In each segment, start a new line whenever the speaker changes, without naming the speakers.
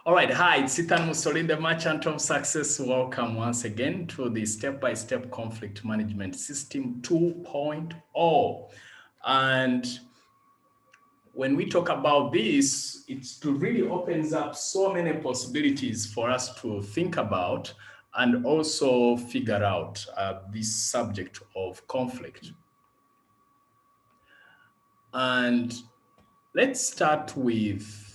All right, hi, it's Musolini, the Merchant of Success. Welcome once again to the Step-by-Step Conflict Management System 2.0. And when we talk about this, it really opens up so many possibilities for us to think about and also figure out this subject of conflict. And let's start with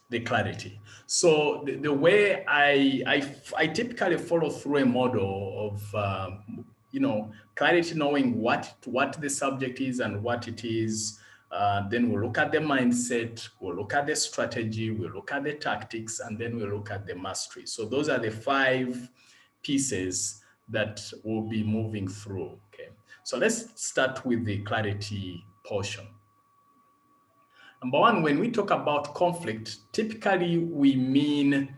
the clarity. So the way I typically follow through a model of clarity, knowing what the subject is and what it is. Then we'll look at the mindset, we'll look at the strategy, we'll look at the tactics, and then we'll look at the mastery. So those are the 5 pieces that we'll be moving through. Okay. So let's start with the clarity portion. Number one, when we talk about conflict, typically we mean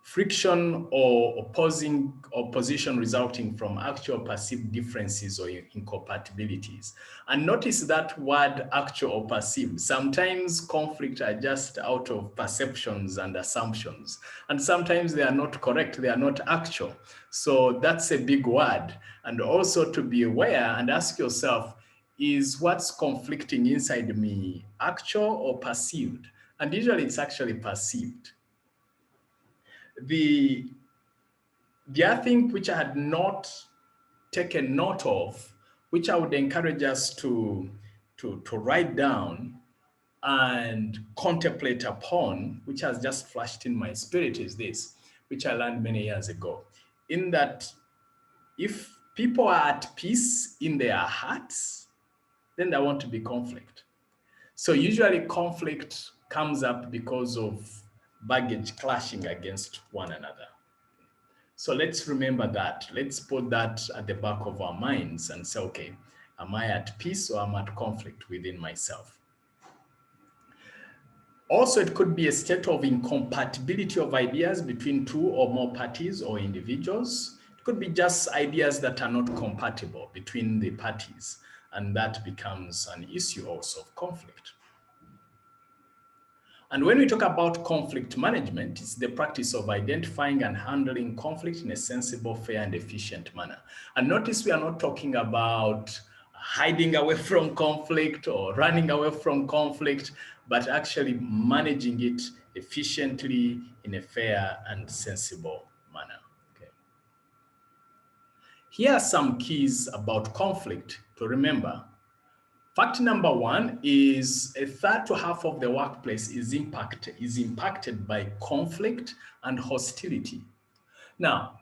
friction or opposition resulting from actual perceived differences or incompatibilities. And notice that word actual or perceived. Sometimes conflict are just out of perceptions and assumptions. And sometimes they are not correct, they are not actual. So that's a big word. And also to be aware and ask yourself, is what's conflicting inside me actual or perceived? And usually it's actually perceived. The other thing which I had not taken note of, which I would encourage us to write down and contemplate upon, which has just flashed in my spirit, is this, which I learned many years ago, in that if people are at peace in their hearts, then there won't be conflict. So usually conflict comes up because of baggage clashing against one another. So let's remember that. Let's put that at the back of our minds and say, okay, am I at peace or am I at conflict within myself? Also, it could be a state of incompatibility of ideas between 2 or more parties or individuals. It could be just ideas that are not compatible between the parties, and that becomes an issue also of conflict. And when we talk about conflict management, it's the practice of identifying and handling conflict in a sensible, fair, and efficient manner. And notice we are not talking about hiding away from conflict or running away from conflict, but actually managing it efficiently in a fair and sensible manner. Okay. Here are some keys about conflict to remember. Fact number 1 is a third to half of the workplace is impacted by conflict and hostility. Now,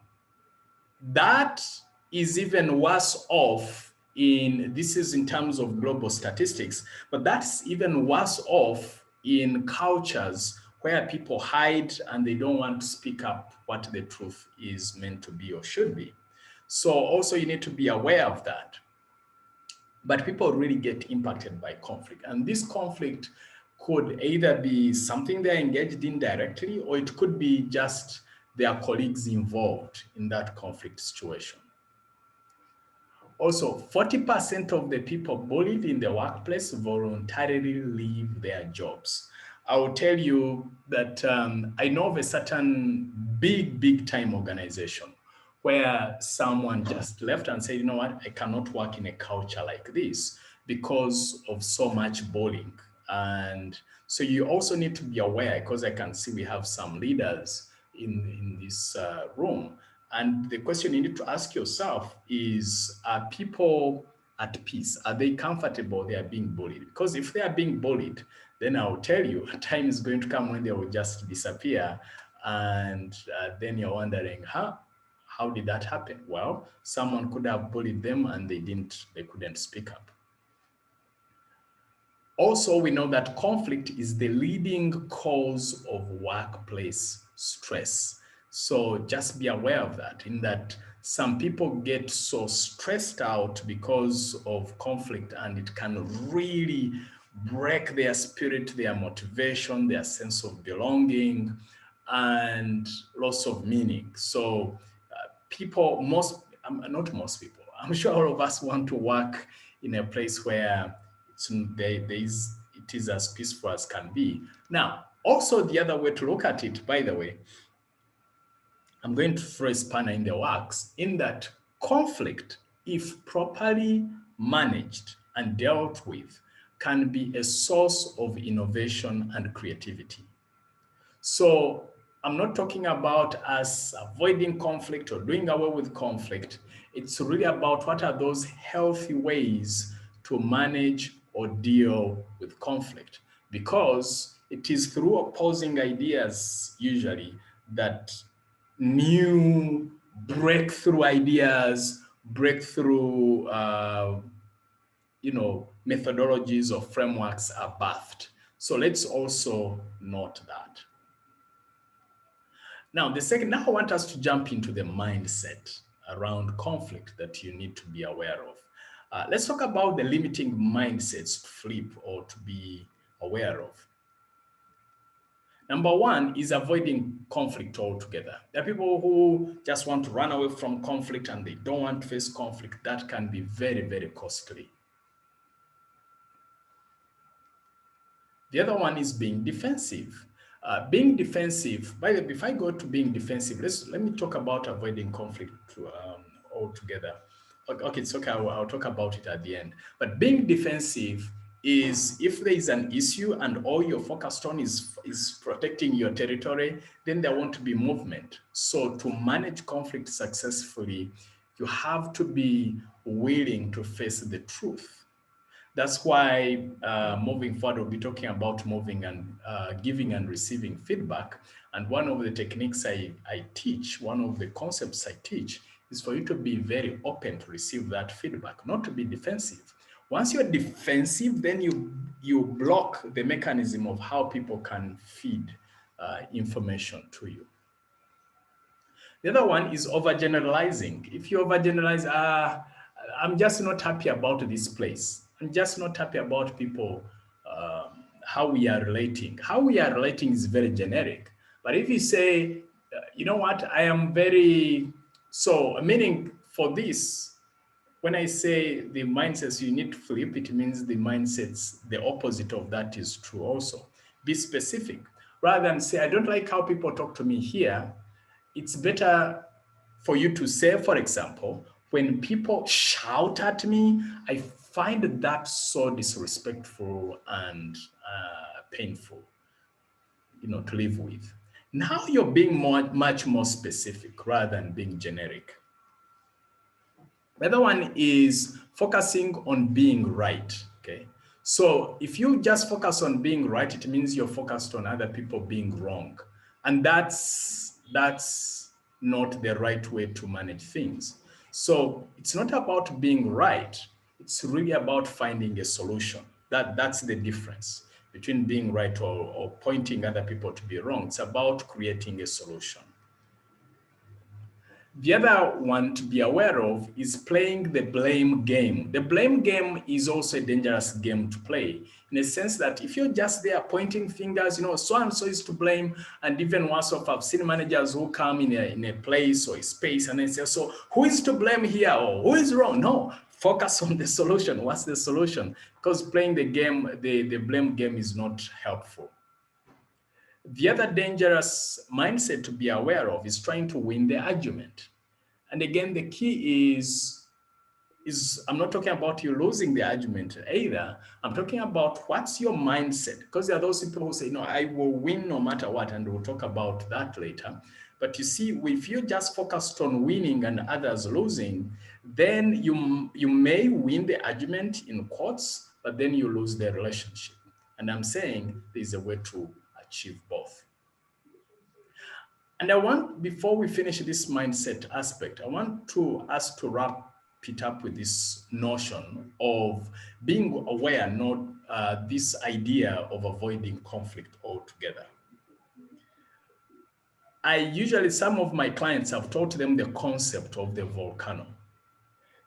that is even worse off this is in terms of global statistics, but that's even worse off in cultures where people hide and they don't want to speak up what the truth is meant to be or should be. So also you need to be aware of that. But people really get impacted by conflict. And this conflict could either be something they're engaged in directly, or it could be just their colleagues involved in that conflict situation. Also, 40% of the people bullied in the workplace voluntarily leave their jobs. I will tell you that I know of a certain big time organization where someone just left and said, you know what, I cannot work in a culture like this because of so much bullying. And so you also need to be aware, because I can see we have some leaders in this room. And the question you need to ask yourself is, are people at peace? Are they comfortable they are being bullied? Because if they are being bullied, then I'll tell you, a time is going to come when they will just disappear. And then you're wondering, how did that happen? Well, someone could have bullied them and they couldn't speak up. Also, we know that conflict is the leading cause of workplace stress. So just be aware of that, in that some people get so stressed out because of conflict, and it can really break their spirit, their motivation, their sense of belonging, and loss of meaning. So people, not most people, I'm sure all of us want to work in a place where it is as peaceful as can be. Now, Also, the other way to look at it, by the way, I'm going to throw a spanner in the works in that conflict, if properly managed and dealt with, can be a source of innovation and creativity. So I'm not talking about us avoiding conflict or doing away with conflict. It's really about what are those healthy ways to manage or deal with conflict. Because it is through opposing ideas usually that new breakthrough ideas, breakthrough methodologies or frameworks are birthed. So let's also note that. Now, now I want us to jump into the mindset around conflict that you need to be aware of. Let's talk about the limiting mindsets to flip or to be aware of. Number one is avoiding conflict altogether. There are people who just want to run away from conflict and they don't want to face conflict. That can be very, very costly. The other one is being defensive. Being defensive, by the way, if I go to being defensive, let me talk about avoiding conflict altogether. Okay, it's okay, I'll talk about it at the end. But being defensive is if there is an issue and all you're focused on is protecting your territory, then there won't be movement. So to manage conflict successfully, you have to be willing to face the truth. That's why moving forward, we'll be talking about moving and giving and receiving feedback. And one of the techniques I teach, one of the concepts I teach is for you to be very open to receive that feedback, not to be defensive. Once you're defensive, then you block the mechanism of how people can feed information to you. The other one is overgeneralizing. If you overgeneralize, I'm just not happy about this place. I'm just not happy about people, how we are relating. How we are relating is very generic. But if you say, you know what, I am very, so meaning for this, when I say the mindsets you need to flip, it means the mindsets, the opposite of that is true also. Be specific. Rather than say, I don't like how people talk to me here, it's better for you to say, for example, when people shout at me, I find that so disrespectful and painful, to live with. Now you're being much more specific rather than being generic. The other one is focusing on being right, okay? So if you just focus on being right, it means you're focused on other people being wrong. And that's not the right way to manage things. So it's not about being right. It's really about finding a solution. That's the difference between being right or pointing other people to be wrong. It's about creating a solution. The other one to be aware of is playing the blame game. The blame game is also a dangerous game to play in a sense that if you're just there pointing fingers, so-and-so is to blame, and even worse off, I've seen managers who come in a place or a space and they say, so who is to blame here or who is wrong? No, focus on the solution. What's the solution? Because playing the game, the blame game is not helpful. The other dangerous mindset to be aware of is trying to win the argument. And again, the key is I'm not talking about you losing the argument either. I'm talking about what's your mindset. Because there are those people who say, no, I will win no matter what, and we'll talk about that later. But you see, if you just focused on winning and others losing, then you may win the argument in quotes, but then you lose the relationship. And I'm saying there's a way to achieve both. And I want, before we finish this mindset aspect, I want us to wrap it up with this notion of being aware, not this idea of avoiding conflict altogether. Some of my clients have taught them the concept of the volcano.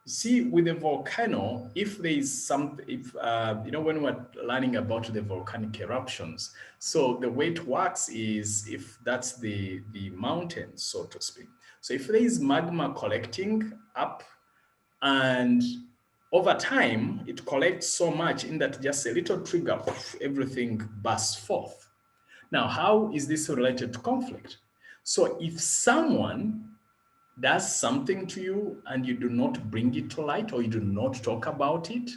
See, with the volcano, if there is when we're learning about the volcanic eruptions, so the way it works is if that's the mountain, so to speak. So if there is magma collecting up and over time, it collects so much in that just a little trigger, everything bursts forth. Now, how is this related to conflict? So if someone does something to you and you do not bring it to light or you do not talk about it,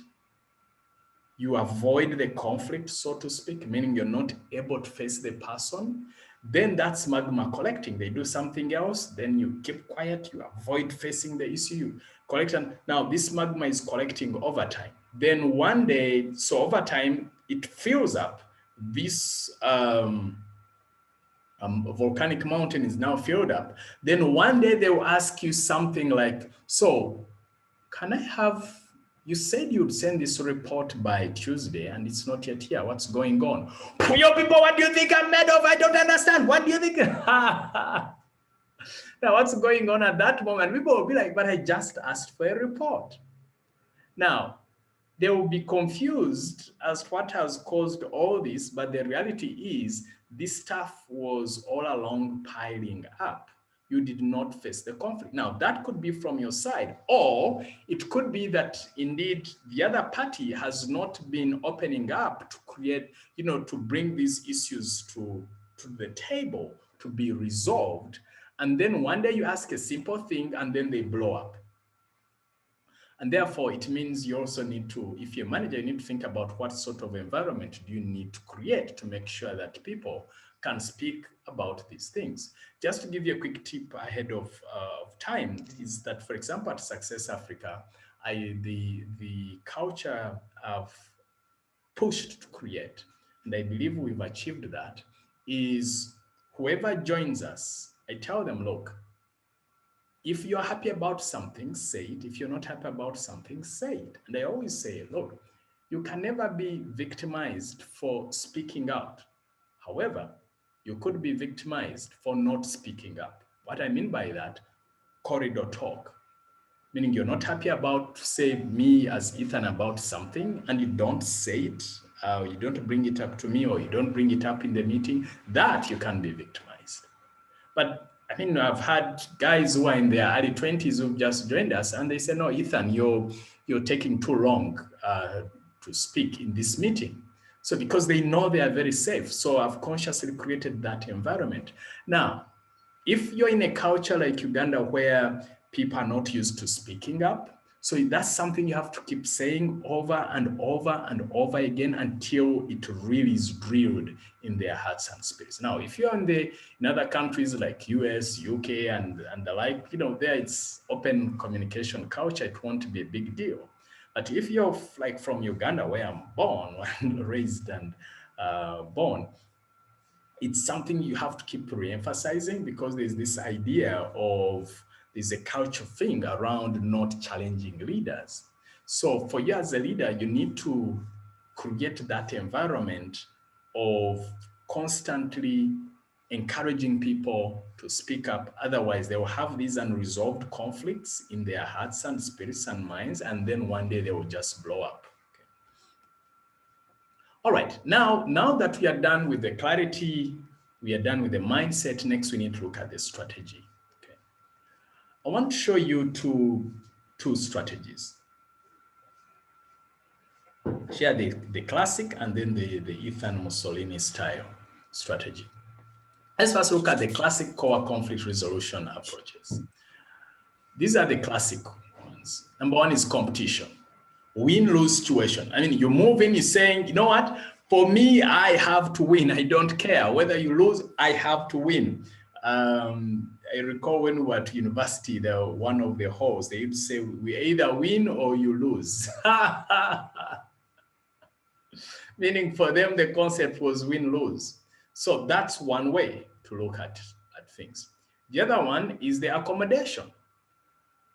you avoid the conflict, so to speak, meaning you're not able to face the person, then that's magma collecting. They do something else, then you keep quiet, you avoid facing the issue, you collect. And now this magma is collecting over time. Then one day, so over time, it fills up. This volcanic mountain is now filled up. Then one day they will ask you something like, so can I have, you said you'd send this report by Tuesday and it's not yet here. What's going on? Yo, people, what do you think I'm made of? I don't understand. What do you think? Now, what's going on at that moment? People will be like, but I just asked for a report. Now, they will be confused as to what has caused all this, but the reality is this stuff was all along piling up. You did not face the conflict. Now, that could be from your side, or it could be that indeed the other party has not been opening up to create, to bring these issues to the table to be resolved. And then one day you ask a simple thing and then they blow up. And therefore, it means you also need to, if you're a manager, you need to think about what sort of environment do you need to create to make sure that people can speak about these things. Just to give you a quick tip ahead of time is that, for example, at Success Africa, the culture I've pushed to create, and I believe we've achieved that, is whoever joins us, I tell them, look, if you're happy about something, say it. If you're not happy about something, say it. And I always say, look, you can never be victimized for speaking out. However, you could be victimized for not speaking up. What I mean by that, corridor talk, meaning you're not happy about, say, me as Ethan about something, and you don't say it, you don't bring it up to me, or you don't bring it up in the meeting, that you can be victimized. But I mean, I've had guys who are in their early 20s who've just joined us, and they say, no, Ethan, you're taking too long to speak in this meeting. So because they know they are very safe. So I've consciously created that environment. Now, if you're in a culture like Uganda where people are not used to speaking up, so that's something you have to keep saying over and over and over again until it really is drilled in their hearts and spirits. Now, if you're in other countries like US, UK, and the like, there it's open communication culture, it won't be a big deal. But if you're like from Uganda, where I'm born, raised and born, it's something you have to keep re-emphasizing because there's this idea of there's a culture thing around not challenging leaders. So for you as a leader, you need to create that environment of constantly encouraging people to speak up. Otherwise, they will have these unresolved conflicts in their hearts and spirits and minds, and then one day they will just blow up. Okay. All right, now that we are done with the clarity, we are done with the mindset, next we need to look at the strategy. Okay. I want to show you two strategies. Share the classic and then the Ethan Musolini style strategy. Let's first look at the classic core conflict resolution approaches. These are the classic ones. Number one is competition. Win-lose situation. I mean, you move in, you're saying, you know what? For me, I have to win. I don't care. Whether you lose, I have to win. I recall when we were at university, one of the halls, they would say, we either win or you lose. Meaning for them, the concept was win-lose. So that's one way to look at things. The other one is the accommodation.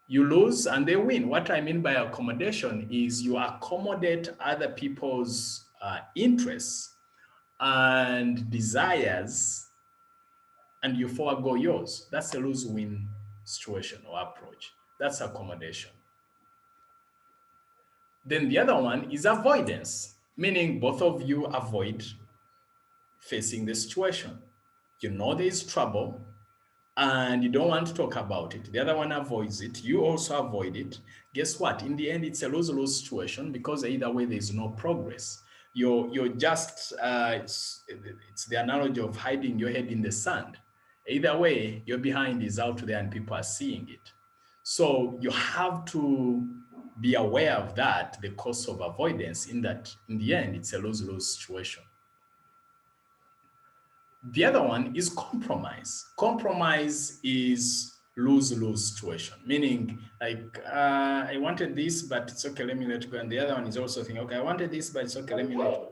You lose and they win. What I mean by accommodation is you accommodate other people's interests and desires and you forego yours. That's a lose-win situation or approach. That's accommodation. Then the other one is avoidance, meaning both of you avoid facing the situation. You know there is trouble and you don't want to talk about it. The other one avoids it. You also avoid it. Guess what? In the end, it's a lose-lose situation because either way, there's no progress. you're just, it's the analogy of hiding your head in the sand. Either way, your behind is out there and people are seeing it. So you have to be aware of that, the cost of avoidance, in that in the end, it's a lose-lose situation. The other one is compromise. Compromise is lose-lose situation, meaning like, I wanted this, but it's okay, let me let go. And the other one is also thinking, okay, I wanted this, but it's okay, let me let go.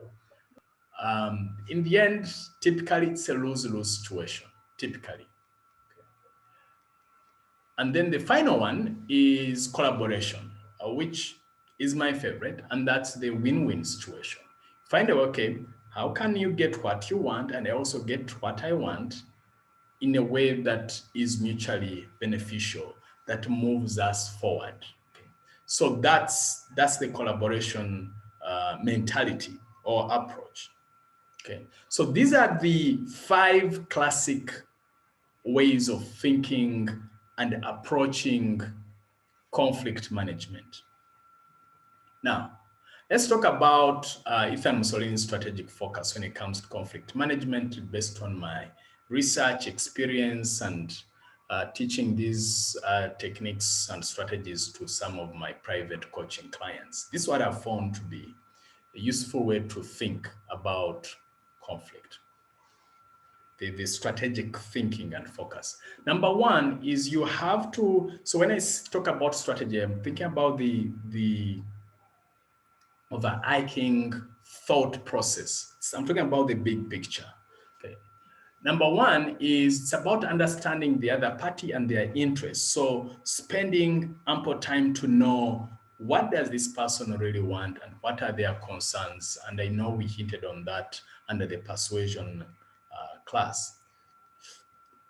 In the end, typically it's a lose-lose situation, typically. And then the final one is collaboration, which is my favorite, and that's the win-win situation. Find out, okay, how can you get what you want and I also get what I want in a way that is mutually beneficial, that moves us forward. Okay. So that's the collaboration mentality or approach. Okay. So these are the 5 classic ways of thinking and approaching conflict management. Now, let's talk about Ethan Musolini's strategic focus when it comes to conflict management, based on my research experience and teaching these techniques and strategies to some of my private coaching clients. This is what I've found to be a useful way to think about conflict. The strategic thinking and focus. Number one is you have to, so when I talk about strategy, I'm thinking about the overarching thought process. So I'm talking about the big picture. Okay. Number one is it's about understanding the other party and their interests. So spending ample time to know what does this person really want and what are their concerns. And I know we hinted on that under the persuasion class.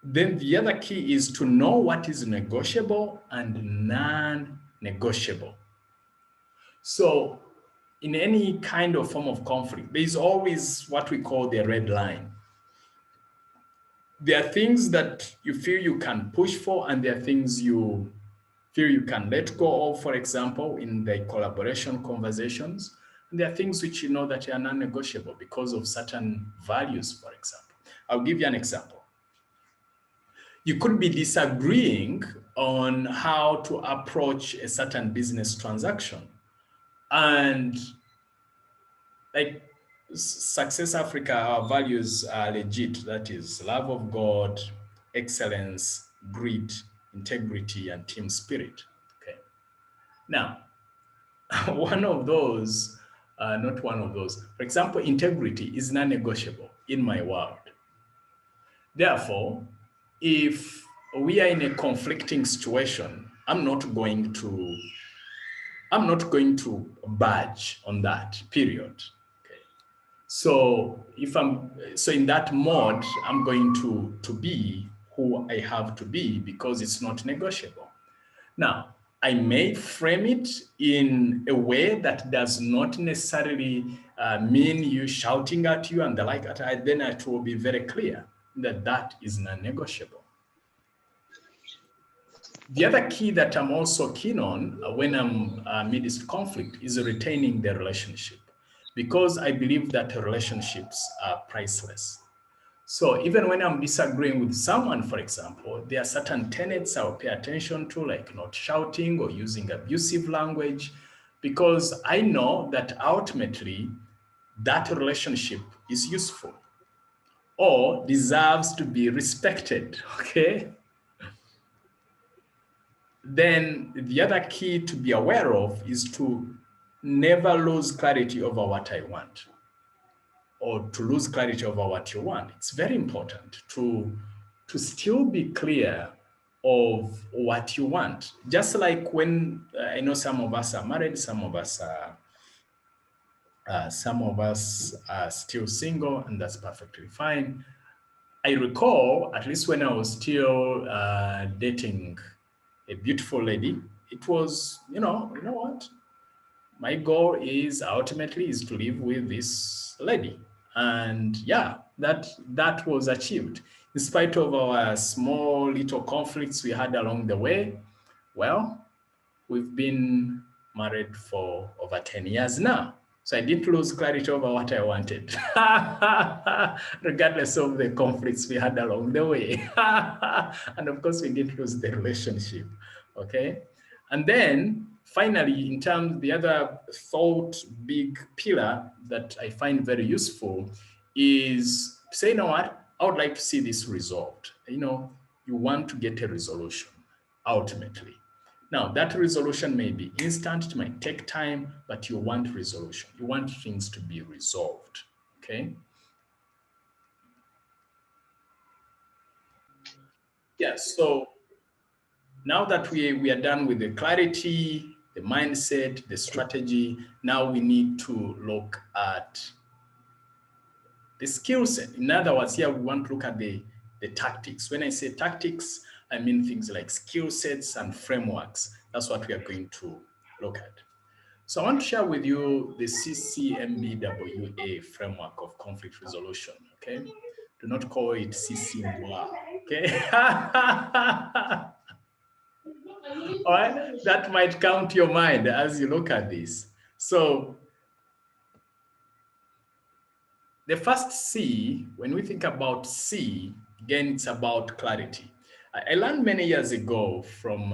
Then the other key is to know what is negotiable and non-negotiable. So in any kind of form of conflict, there is always what we call the red line. There are things that you feel you can push for, and there are things you feel you can let go of, for example, in the collaboration conversations. And there are things which you know that are non-negotiable because of certain values, for example. I'll give you an example. You could be disagreeing on how to approach a certain business transaction. And like Success Africa, our values are legit. That is love of God, excellence, grit, integrity, and team spirit. Okay. Now, one of those, not one of those, for example, integrity is non-negotiable in my world. Therefore, if we are in a conflicting situation, I'm not going to budge on that, period. Okay. So in that mode, I'm going to be who I have to be because it's not negotiable. Now, I may frame it in a way that does not necessarily mean you shouting at you and the like, then it will be very clear that is non-negotiable. The other key that I'm also keen on when I'm amidst conflict is retaining the relationship, because I believe that relationships are priceless. So even when I'm disagreeing with someone, for example, there are certain tenets I'll pay attention to, like not shouting or using abusive language, because I know that ultimately that relationship is useful or deserves to be respected, okay? Then the other key to be aware of is to never lose clarity over what I want, or to lose clarity over what you want. It's very important to still be clear of what you want. Just like when I know some of us are married, some of us are still single, and that's perfectly fine. I recall, at least when I was still dating a beautiful lady, it was, you know what? My goal is ultimately to live with this lady. And yeah, that was achieved. In spite of our small little conflicts we had along the way, well, we've been married for over 10 years now. So I didn't lose clarity over what I wanted, regardless of the conflicts we had along the way. And of course, we didn't lose the relationship, okay? And then finally, in terms, the other thought big pillar that I find very useful is to say, you know what, I would like to see this resolved. You know, you want to get a resolution ultimately. Now, that resolution may be instant, it might take time, but you want resolution. You want things to be resolved, okay? Yeah, so now that we are done with the clarity, the mindset, the strategy, now we need to look at the skill set. In other words, here we want to look at the tactics. When I say tactics, I mean things like skill sets and frameworks. That's what we are going to look at. So I want to share with you the C.C.M.B.W.A Framework of Conflict Resolution, okay? Do not call it C.C.M.B.W.A, okay? All right, that might come to your mind as you look at this. So the first C, when we think about C, again, it's about clarity. I learned many years ago from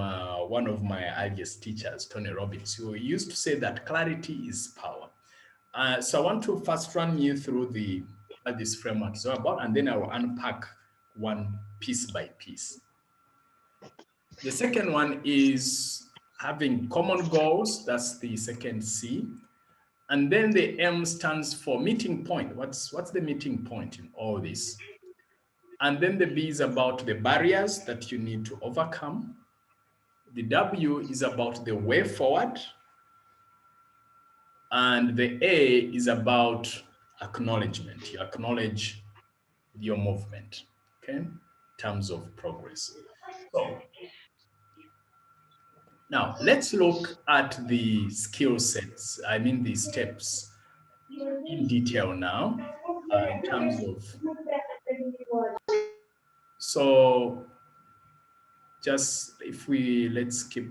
one of my earliest teachers, Tony Robbins, who used to say that clarity is power. So I want to first run you through what this framework is all about, and then I will unpack one piece by piece. The second one is having common goals. That's the second C. And then the M stands for meeting point. What's the meeting point in all this? And then the B is about the barriers that you need to overcome. The W is about the way forward. And the A is about acknowledgement. You acknowledge your movement, okay, in terms of progress. So now let's look at the skill sets, I mean the steps in detail now, in terms of, so just if let's keep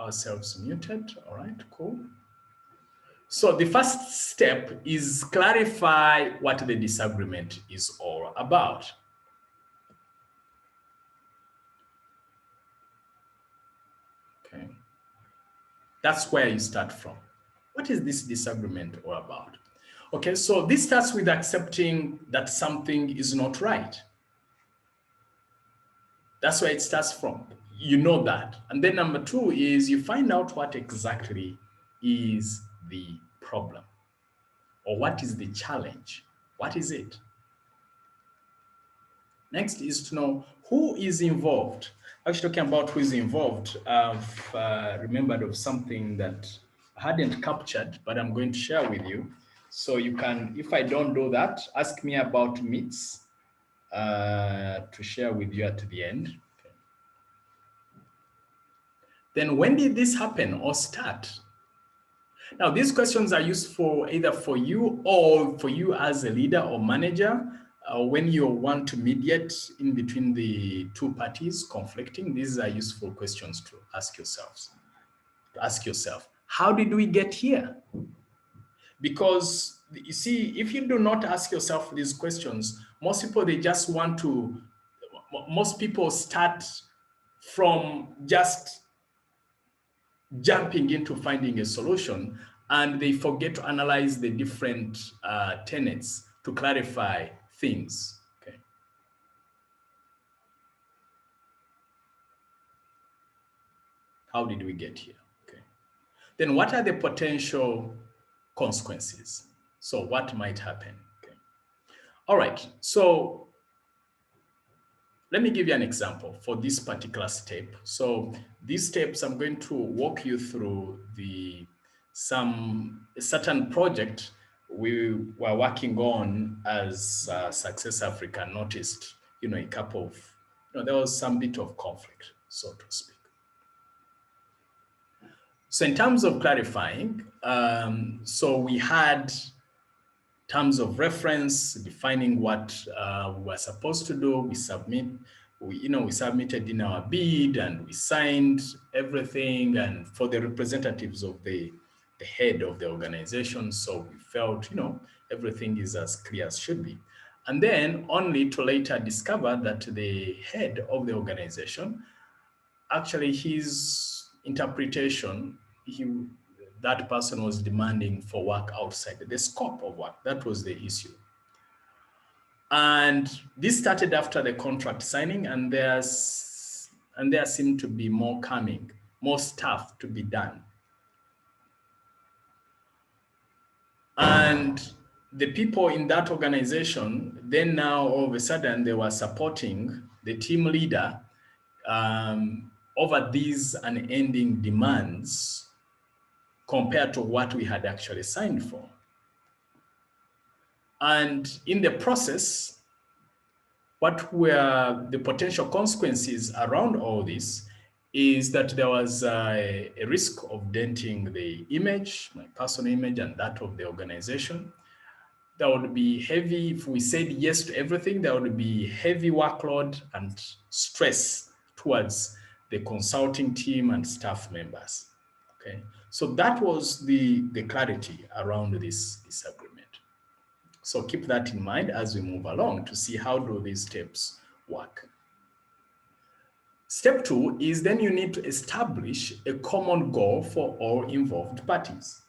ourselves muted, all right, cool. So the first step is clarify what the disagreement is all about. Okay, that's where you start from. What is this disagreement all about? Okay, so this starts with accepting that something is not right. That's where it starts from. You know that. And then number two is you find out what exactly is the problem, or what is the challenge. What is it? Next is to know who is involved. Actually, talking about who is involved, I've remembered of something that I hadn't captured, but I'm going to share with you. So you can, if I don't do that, ask me about myths to share with you at the end. Okay. Then when did this happen or start? Now, these questions are useful either for you or for you as a leader or manager. When you want to mediate in between the two parties conflicting, these are useful questions to ask yourselves. To ask yourself, how did we get here? Because you see, if you do not ask yourself these questions, most people, they just want to, most people start from just jumping into finding a solution, and they forget to analyze the different tenets to clarify things. Okay. How did we get here? Okay. Then what are the potential consequences? So what might happen? Okay. All right. So let me give you an example for this particular step. So these steps, I'm going to walk you through a certain project we were working on as Success Africa. Noticed, a couple of, there was some bit of conflict, so to speak. So in terms of clarifying, so we had terms of reference, defining what we were supposed to do. We submitted in our bid and we signed everything. And for the representatives of the the head of the organization. So we felt, everything is as clear as should be. And then only to later discover that the head of the organization, actually his interpretation, that person was demanding for work outside the scope of work. That was the issue. And this started after the contract signing, and there seemed to be more coming, more stuff to be done. And the people in that organization, then now all of a sudden they were supporting the team leader over these unending demands compared to what we had actually signed for. And in the process, what were the potential consequences around all this is that there was a risk of denting the image, my personal image, and that of the organization. There would be heavy, if we said yes to everything, there would be heavy workload and stress towards the consulting team and staff members. Okay, so that was the clarity around this agreement. So keep that in mind as we move along to see how do these steps work. Step 2 is then you need to establish a common goal for all involved parties.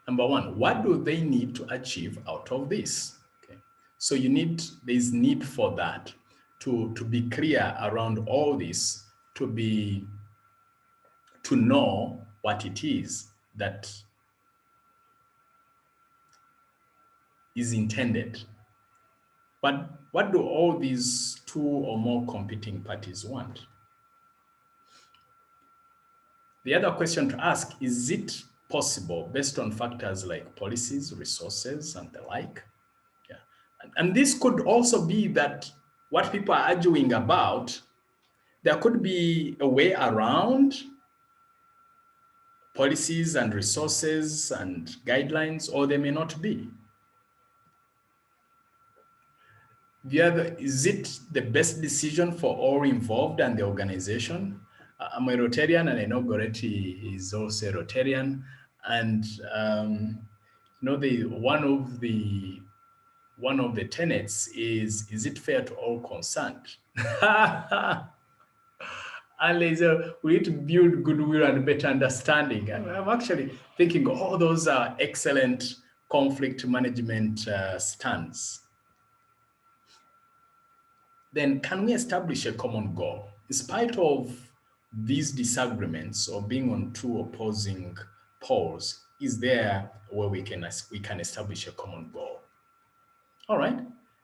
Number 1, what do they need to achieve out of this? Okay. So there's need for that to be clear around all this, to know what it is that is intended. But what do all these 2 or more competing parties want? The other question to ask, is it possible based on factors like policies, resources, and the like? Yeah. And this could also be that what people are arguing about, there could be a way around policies and resources and guidelines, or there may not be. The other, is it the best decision for all involved and the organization? I'm a Rotarian, and I know Goretti is also a Rotarian. And one of the tenets is it fair to all concerned? And we need to build goodwill and better understanding. I'm actually thinking, those are excellent conflict management stands. Then can we establish a common goal? In spite of these disagreements or being on 2 opposing poles, is there where we can establish a common goal? All right,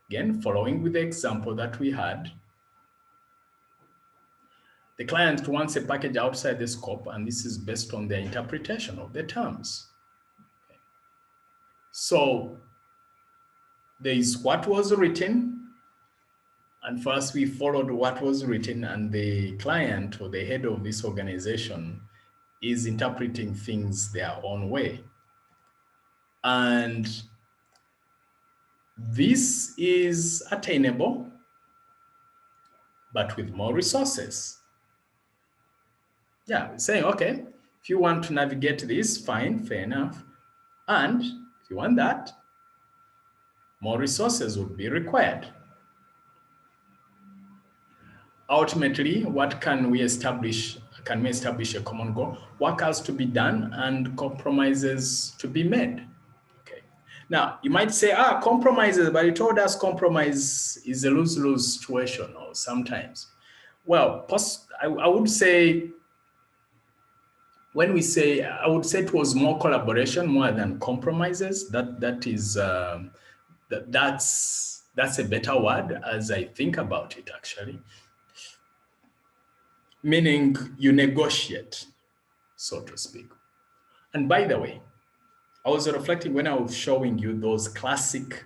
again, following with the example that we had, the client wants a package outside the scope, and this is based on their interpretation of the terms. Okay. So there is what was written, and first we followed what was written, and the client or the head of this organization is interpreting things their own way. And this is attainable, but with more resources. Yeah, saying, okay, if you want to navigate this, fine, fair enough. And if you want that, more resources would be required. Ultimately, what can we establish? Can we establish a common goal? Work has to be done and compromises to be made. Okay. Now, you might say, compromises, but you told us compromise is a lose-lose situation, or sometimes. Well, I would say, when we say, I would say it was more collaboration more than compromises. That's a better word as I think about it, actually. Meaning you negotiate, so to speak. And by the way, I was reflecting when I was showing you those classic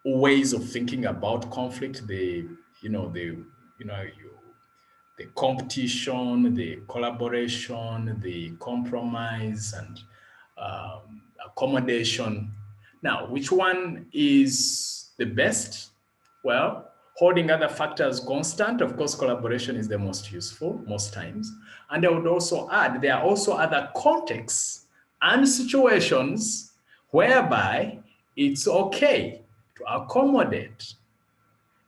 ways of thinking about conflict, the competition, the collaboration, the compromise, and accommodation. Now, which one is the best? Well, Holding other factors constant, of course, collaboration is the most useful most times. And I would also add, there are also other contexts and situations whereby it's okay to accommodate.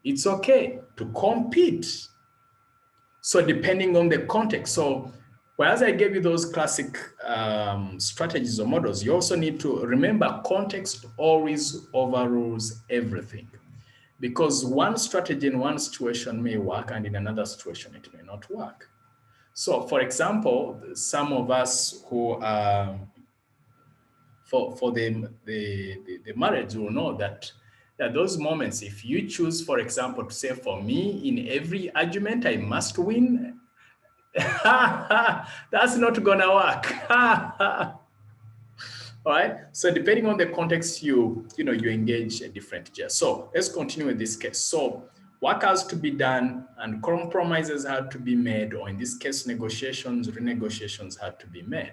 It's okay to compete. So depending on the context. So whereas I gave you those classic strategies or models, you also need to remember context always overrules everything. Because one strategy in one situation may work and in another situation it may not work. So for example, some of us who for the marriage will know that those moments, if you choose, for example, to say, for me, in every argument, I must win, that's not gonna work. All right. So depending on the context, you engage a different gesture. So let's continue with this case. So work has to be done and compromises have to be made, or in this case, negotiations, renegotiations have to be made.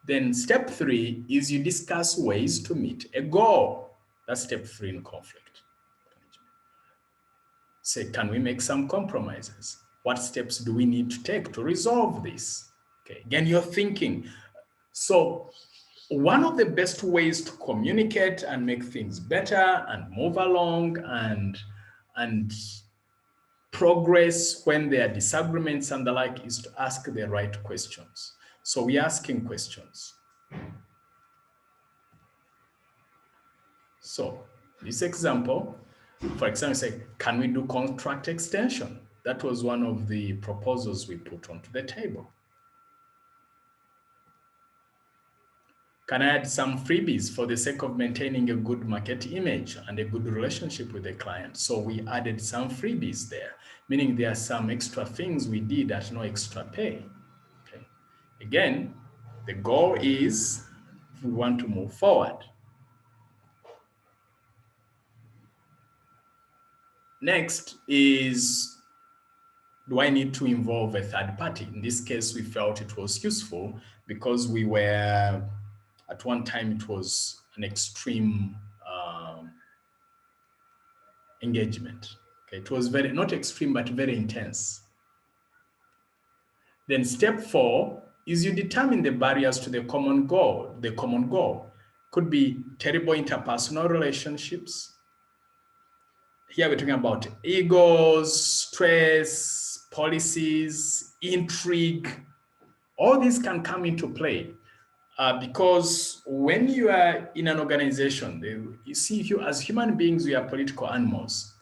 Then step 3 is you discuss ways to meet a goal. That's step 3 in conflict management. Say, can we make some compromises? What steps do we need to take to resolve this? Okay, again, you're thinking. So one of the best ways to communicate and make things better and move along and progress when there are disagreements and the like is to ask the right questions. So we're asking questions. So this example, for example, say, can we do contract extension? That was one of the proposals we put onto the table. Can I add some freebies for the sake of maintaining a good market image and a good relationship with the client? So we added some freebies there, meaning there are some extra things we did at no extra pay. Okay. Again, the goal is we want to move forward. Next is, do I need to involve a third party? In this case, we felt it was useful because we were, at one time, it was an extreme engagement. Okay, it was very, not extreme, but very intense. Then step 4 is you determine the barriers to the common goal. The common goal could be terrible interpersonal relationships. Here we're talking about egos, stress, policies, intrigue. All these can come into play because when you are in an organization, you see, as human beings, we are political animals.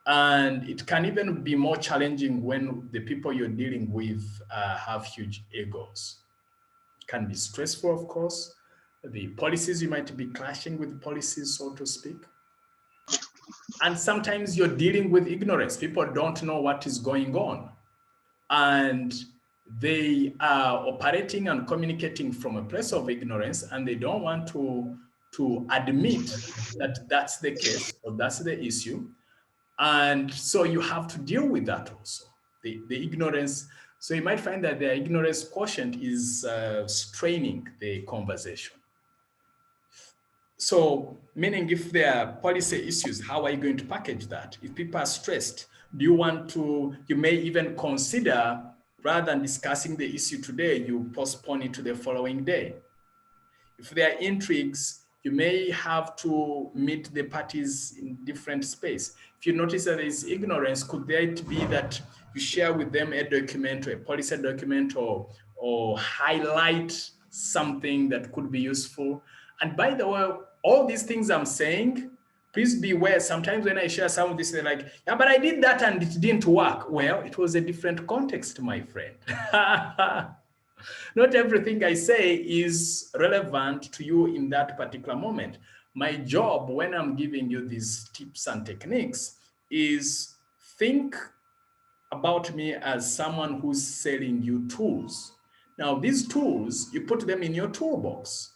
And it can even be more challenging when the people you're dealing with have huge egos. It can be stressful, of course. The policies, you might be clashing with policies, so to speak. And sometimes you're dealing with ignorance. People don't know what is going on. And they are operating and communicating from a place of ignorance, and they don't want to admit that that's the case or that's the issue. And so you have to deal with that also, the ignorance. So you might find that the ignorance quotient is straining the conversation. So meaning if there are policy issues, how are you going to package that? If people are stressed, do you want to, you may even consider, rather than discussing the issue today, you postpone it to the following day. If there are intrigues, you may have to meet the parties in different space. If you notice that there is ignorance, could there be that you share with them a document or a policy document or highlight something that could be useful? And by the way, all these things I'm saying, please be aware, sometimes when I share some of this, they're like, yeah, but I did that and it didn't work. Well, it was a different context, my friend. Not everything I say is relevant to you in that particular moment. My job when I'm giving you these tips and techniques is think about me as someone who's selling you tools. Now, these tools, you put them in your toolbox.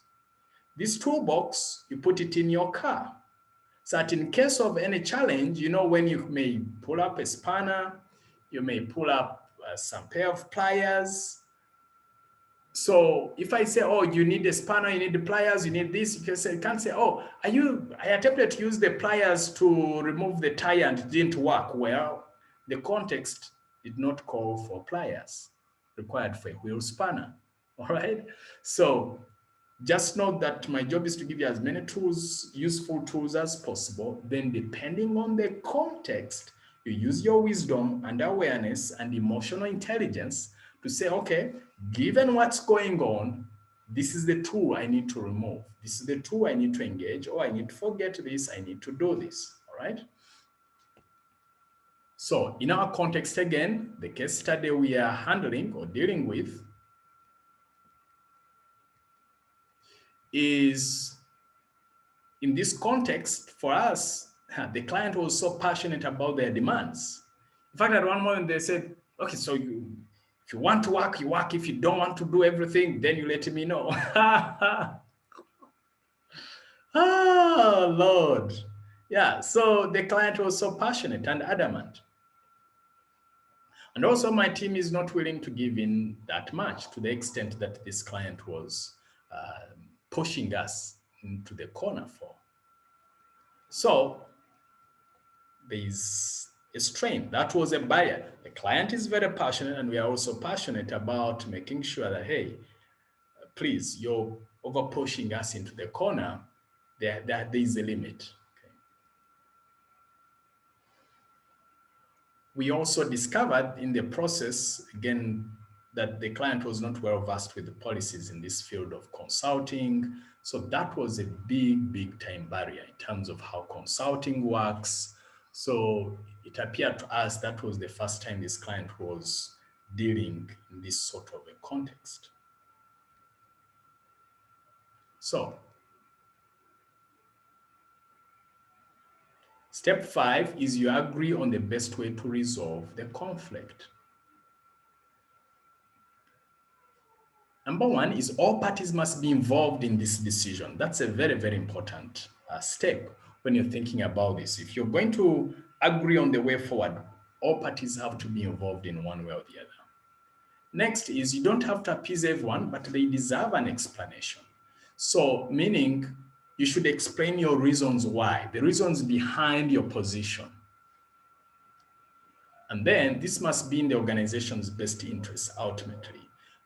This toolbox, you put it in your car. So that in case of any challenge, you know, when you may pull up a spanner, you may pull up some pair of pliers, So if I say, oh, you need a spanner, you need the pliers, you need this, you can't say, oh, I attempted to use the pliers to remove the tire and it didn't work. Well, the context did not call for pliers required for a wheel spanner. All right. So just know that my job is to give you as many tools, useful tools as possible. Then depending on the context, you use your wisdom and awareness and emotional intelligence to say, okay, given what's going on, this is the tool I need to remove. This is the tool I need to engage, or I need to forget this, I need to do this, all right? So in our context again, the case study we are handling or dealing with is, in this context, for us, the client was so passionate about their demands. In fact, at one moment they said, okay, so if you want to work, you work. If you don't want to do everything, then you let me know. Oh, Lord. Yeah, so the client was so passionate and adamant. And also my team is not willing to give in that much, to the extent that this client was pushing us into the corner for. So there's a strain. That was a barrier. The client is very passionate, and we are also passionate about making sure that, hey, please, you're over pushing us into the corner. There is a limit. Okay. We also discovered in the process, again, that the client was not well versed with the policies in this field of consulting. So that was a big time barrier in terms of how consulting works. So it appeared to us that was the first time this client was dealing in this sort of a context. So step 5 is you agree on the best way to resolve the conflict. Number 1 is all parties must be involved in this decision. That's a very important step when you're thinking about this. If you're going to agree on the way forward, all parties have to be involved in one way or the other. Next is you don't have to appease everyone, but they deserve an explanation. So meaning you should explain your reasons why, the reasons behind your position. And then this must be in the organization's best interest ultimately,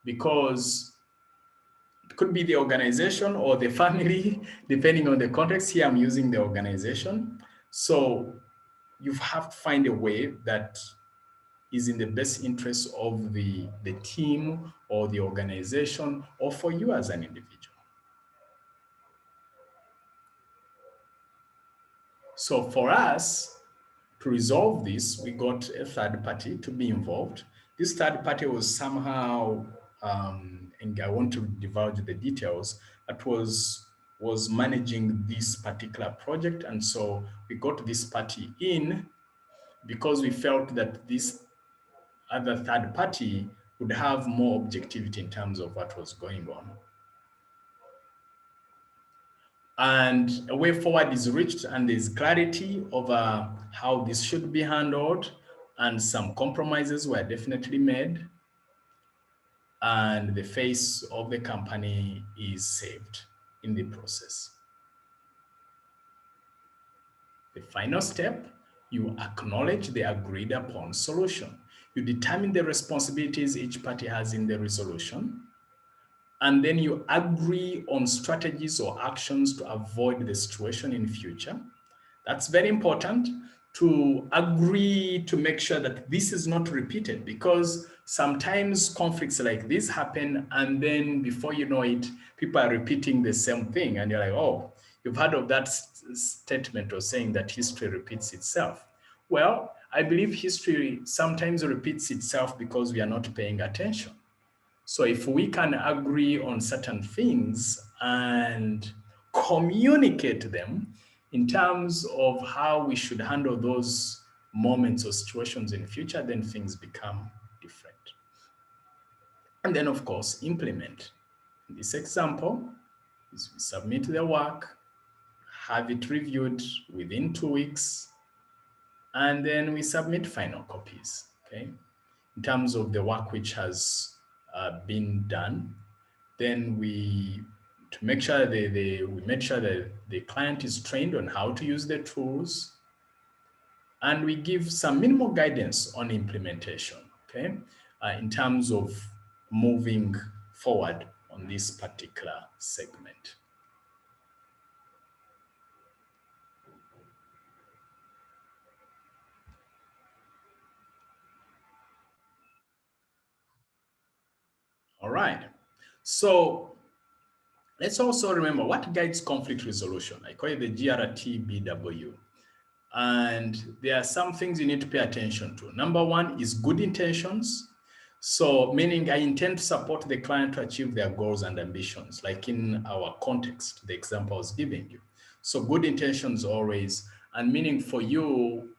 because it could be the organization or the family, depending on the context. Here I'm using the organization. So you have to find a way that is in the best interest of the team or the organization, or for you as an individual. So for us to resolve this, we got a third party to be involved. This third party was somehow, and I want to divulge the details, that was managing this particular project. And so we got this party in because we felt that this other third party would have more objectivity in terms of what was going on. And a way forward is reached, and there's clarity over how this should be handled, and some compromises were definitely made, and the face of the company is saved in the process. The final step, you acknowledge the agreed upon solution. You determine the responsibilities each party has in the resolution, and then you agree on strategies or actions to avoid the situation in future. That's very important, to agree to make sure that this is not repeated, because sometimes conflicts like this happen, and then before you know it, people are repeating the same thing, and you're like, oh, you've heard of that statement or saying that history repeats itself. Well, I believe history sometimes repeats itself because we are not paying attention. So if we can agree on certain things and communicate them in terms of how we should handle those moments or situations in future, then things become different. And then, of course, implement. In this example, is we submit the work, have it reviewed within 2 weeks, and then we submit final copies, okay? In terms of the work which has been done. Then we made sure that the client is trained on how to use the tools, and we give some minimal guidance on implementation, okay, in terms of moving forward on this particular segment. All right. So let's also remember what guides conflict resolution. I call it the GRTBW. And there are some things you need to pay attention to. Number one is good intentions. So meaning I intend to support the client to achieve their goals and ambitions, like in our context, the example I was giving you. So good intentions always, and meaning for you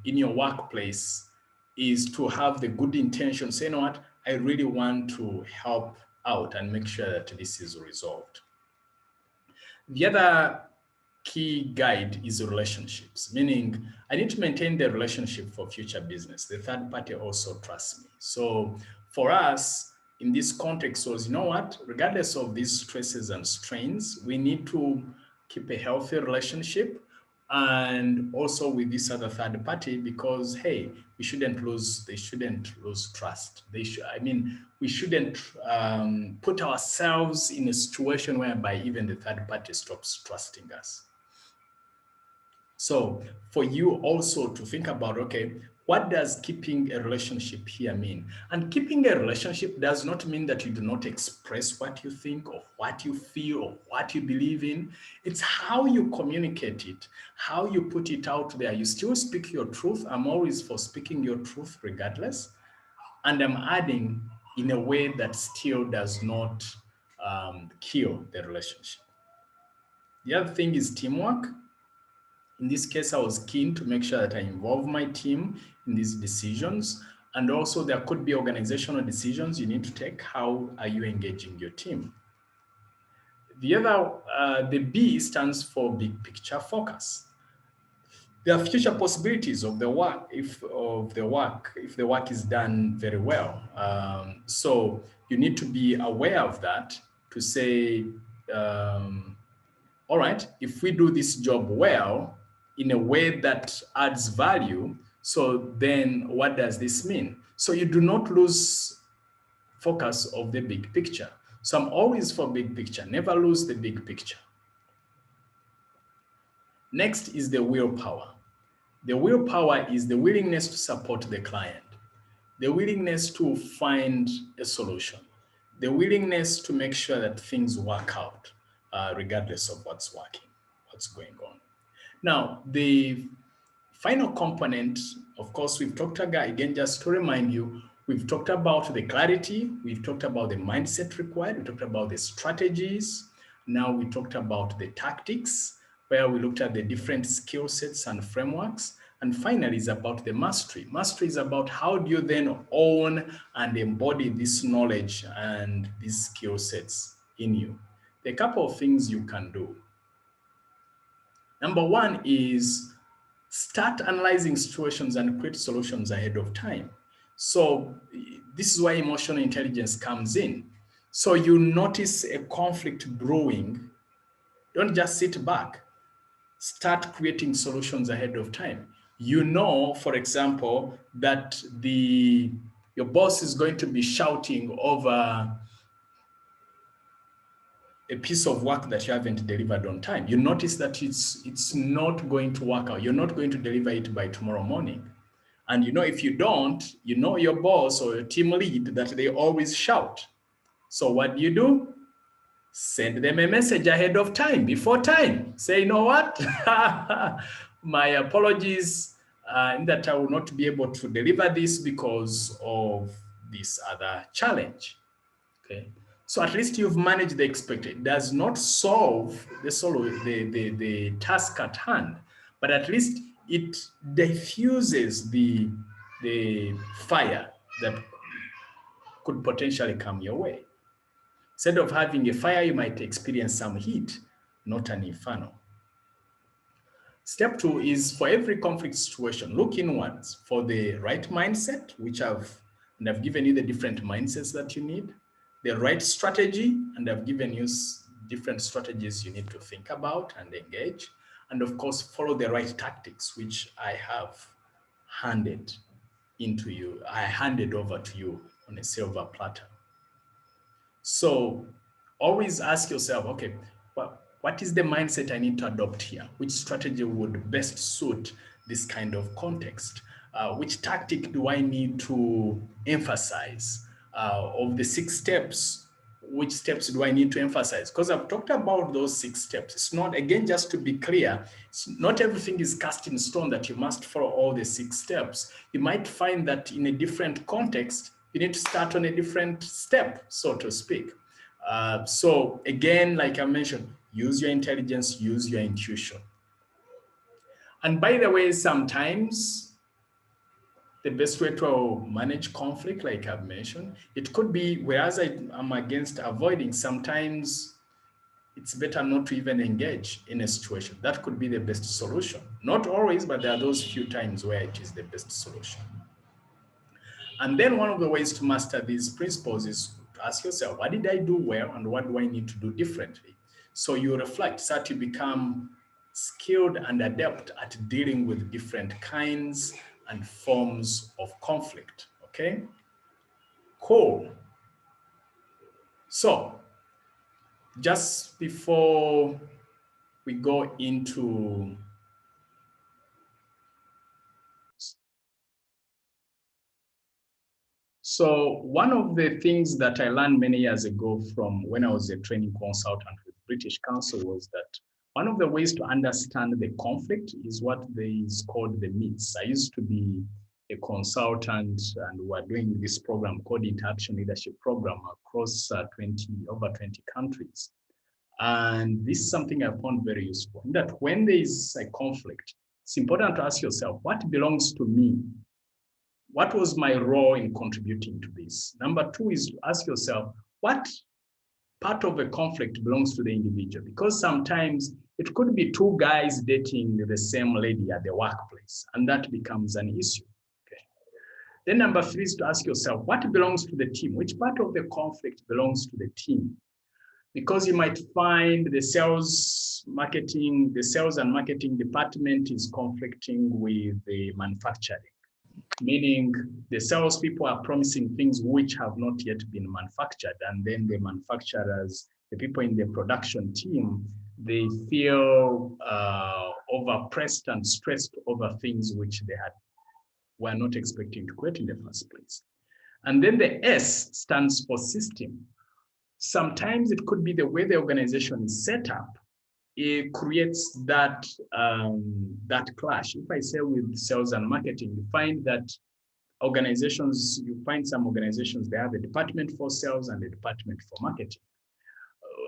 in your workplace is to have the good intention. Say, you know what, I really want to help out and make sure that this is resolved. The other key guide is relationships, meaning I need to maintain the relationship for future business. The third party also trusts me. So for us in this context was, you know what, regardless of these stresses and strains, we need to keep a healthy relationship, and also with this other third party, because hey, they shouldn't lose trust. We shouldn't put ourselves in a situation whereby even the third party stops trusting us. So for you also to think about, okay, what does keeping a relationship here mean? And keeping a relationship does not mean that you do not express what you think or what you feel or what you believe in. It's how you communicate it, how you put it out there. You still speak your truth. I'm always for speaking your truth regardless. And I'm adding in a way that still does not kill the relationship. The other thing is teamwork. In this case, I was keen to make sure that I involve my team in these decisions. And also there could be organizational decisions you need to take. How are you engaging your team? The other, the B stands for big picture focus. There are future possibilities of the work if the work is done very well. So you need to be aware of that to say, all right, if we do this job well, in a way that adds value, so then what does this mean? So you do not lose focus of the big picture. So I'm always for big picture, never lose the big picture. Next is the willpower. The willpower is the willingness to support the client, the willingness to find a solution, the willingness to make sure that things work out, regardless of what's going on. Now, the final component, of course, we've talked about, again, just to remind you, we've talked about the clarity, we've talked about the mindset required, we talked about the strategies. Now we talked about the tactics, where we looked at the different skill sets and frameworks. And finally, it's about the mastery. Mastery is about how do you then own and embody this knowledge and these skill sets in you. There are a couple of things you can do. Number one is start analyzing situations and create solutions ahead of time. So this is why emotional intelligence comes in. So you notice a conflict brewing, don't just sit back. Start creating solutions ahead of time. You know, for example, that your boss is going to be shouting over a piece of work that you haven't delivered on time. You notice that it's not going to work out. You're not going to deliver it by tomorrow morning. And you know, if you don't, you know your boss or your team lead that they always shout. So what do? Send them a message ahead of time, before time. Say, you know what? My apologies that I will not be able to deliver this because of this other challenge. Okay. So at least you've managed the expected. It does not solve the task at hand, but at least it diffuses the fire that could potentially come your way. Instead of having a fire, you might experience some heat, not an inferno. Step 2 is for every conflict situation, look inwards for the right mindset, I've given you the different mindsets that you need. the right strategy, and I've given you different strategies you need to think about and engage, and of course, follow the right tactics, which I have handed I handed over to you on a silver platter. So always ask yourself, okay, what is the mindset I need to adopt here? Which strategy would best suit this kind of context? Which tactic do I need to emphasize? Of the 6 steps, which steps do I need to emphasize? Because I've talked about those 6 steps. It's not, again, just to be clear, not everything is cast in stone that you must follow all the 6 steps. You might find that in a different context, you need to start on a different step, so to speak. So again, like I mentioned, use your intelligence, use your intuition. And by the way, sometimes the best way to manage conflict, like I've mentioned, it could be, whereas I'm against avoiding, sometimes it's better not to even engage in a situation. That could be the best solution. Not always, but there are those few times where it is the best solution. And then one of the ways to master these principles is to ask yourself, what did I do well and what do I need to do differently? So you reflect so that you become skilled and adept at dealing with different kinds and forms of conflict, okay? Cool. So just before we go into So one of the things that I learned many years ago from when I was a training consultant with British Council was that one of the ways to understand the conflict is what is called the myths. I used to be a consultant and we're doing this program called Interaction Leadership Program across over 20 countries. And this is something I found very useful, in that when there is a conflict, it's important to ask yourself, what belongs to me? What was my role in contributing to this? Number 2 is to ask yourself, what part of a conflict belongs to the individual? Because sometimes it could be 2 guys dating the same lady at the workplace, and that becomes an issue. Okay. Then number 3 is to ask yourself, what belongs to the team? Which part of the conflict belongs to the team? Because you might find the sales and marketing department is conflicting with the manufacturing, meaning the salespeople are promising things which have not yet been manufactured. And then the manufacturers, the people in the production team, they feel overpressed and stressed over things which they were not expecting to create in the first place. And then the S stands for system. Sometimes it could be the way the organization is set up. It creates that clash. If I say with sales and marketing, you find that you find some organizations, they have a department for sales and a department for marketing.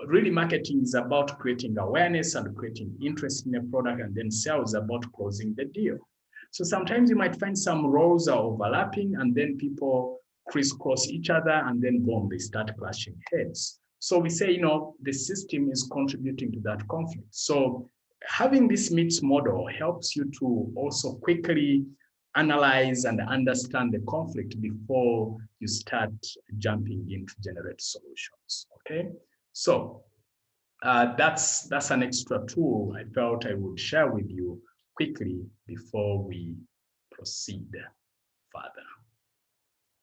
Really, marketing is about creating awareness and creating interest in a product, and then sales about closing the deal. So sometimes you might find some roles are overlapping, and then people crisscross each other, and then boom, they start clashing heads. So we say, the system is contributing to that conflict. So having this MIPS model helps you to also quickly analyze and understand the conflict before you start jumping in to generate solutions, okay? So that's an extra tool I felt I would share with you quickly before we proceed further.